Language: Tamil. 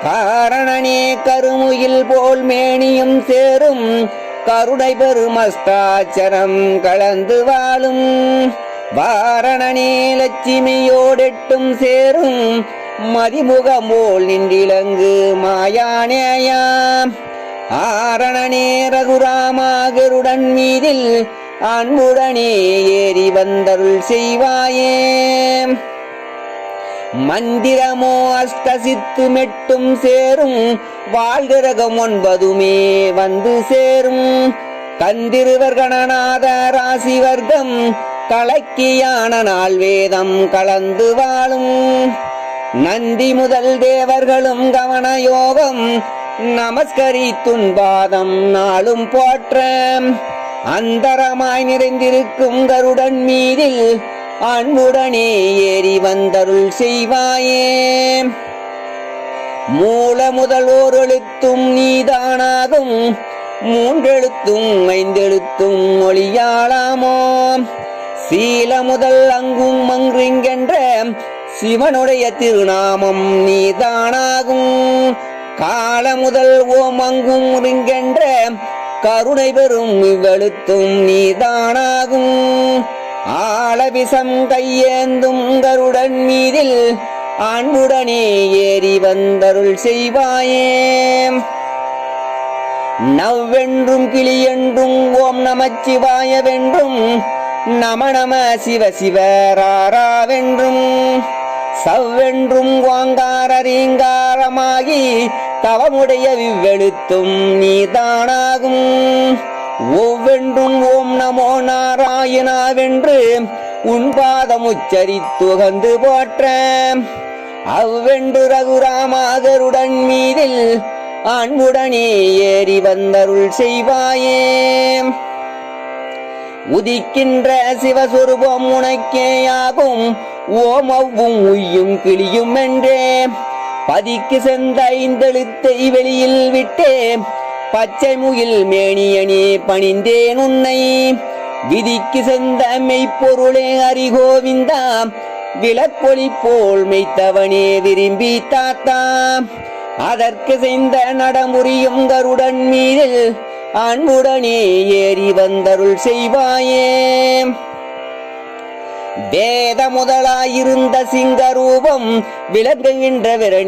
காரணனே கருமுயில் போல் மேனியும் சேரும் கருணை பெரும் அஷ்டாட்சரம் கலந்து வாழும் வாரணனே லட்சுமியோடெட்டும் சேரும் மதிமுகமோல் நின்றிலங்கு மாயானேயாம் ஆரணனே ரகுராமாகருடன் மீதில் அன்புடனே ஏறி வந்தருள் செய்வாயே மந்திரமோ அஷ்டசித்து மெட்டும் சேரும் வாழ்கிரகம் 9 வந்து சேரும் கந்திருவர் கணநாத ராசி வர்க்கம் கலக்கியான நாள் வேதம் கலந்து வாழும் நந்தி முதல் தேவர்களும் கவன யோகம் நமஸ்கரித்துன்பாதம் நாளும் போற்ற அந்தரமாய் நிறைந்திருக்கும் கருடன் மீதில் அன்புடனே ஏறி வந்தருள் செய்வாயே மூல முதல் ஓரெழுத்தும் நீதானாகும் 3 எழுத்தும் 5 எழுத்தும் மொழியாளாமோ சீல முதல் அங்கும் மங்கிங்கென்ற சிவனுடைய திருநாமம் நீதானாகும் கால முதல் ஓம் அங்கும் ரிங்கென்ற கருணை பெறும் இவ்வெழுத்தும் நீதானாகும் ஆளவிசம் கையேந்தும் கருடன் மீதில் அன்புடனே ஏறி வந்தருள் செய்வாயே நவ்வென்றும் கிளியென்றும் ஓம் நமச்சிவாயவென்றும் நம நம சிவ சிவராராவென்றும் சவ்வென்றும் வாங்கார ரீங்காரமாகி தவமுடைய விவ்வெழுத்தும் நீதானாகும் ஒவ்வென்றும் ஓம் நமோ நாராயணாவென்று உன் பாதம் உச்சரித்துகந்து போற்ற அவ்வென்று ரகுராமாகருடன் மீதில் அன்புடனே ஏறி வந்தருள் செய்வாயே உதிக்கின்ற சிவசுரூபம் உனக்கேயாகும் ஓம் அவ்வும் உய்யும் கிளியும் என்றே பதிக்கு சென்ற 5 எழுத்தை வெளியில் விட்டே பச்சை முகில் மேனியனே பணிந்தேன் உன்னை விதிக்கு சென்ற மெய்ப்பொருளே ஹரிகோவிந்தா விளக்கொளி போல் மெய்த்தவனே விரும்பி தாத்தா அதற்கு செய்த நடமுறியும் கருடன் மீதில் அன்புடனே ஏறி வந்தருள் செய்வாயே வேத முதலாயிருந்த சிங்கரூபம் விளங்குகின்ற விரணி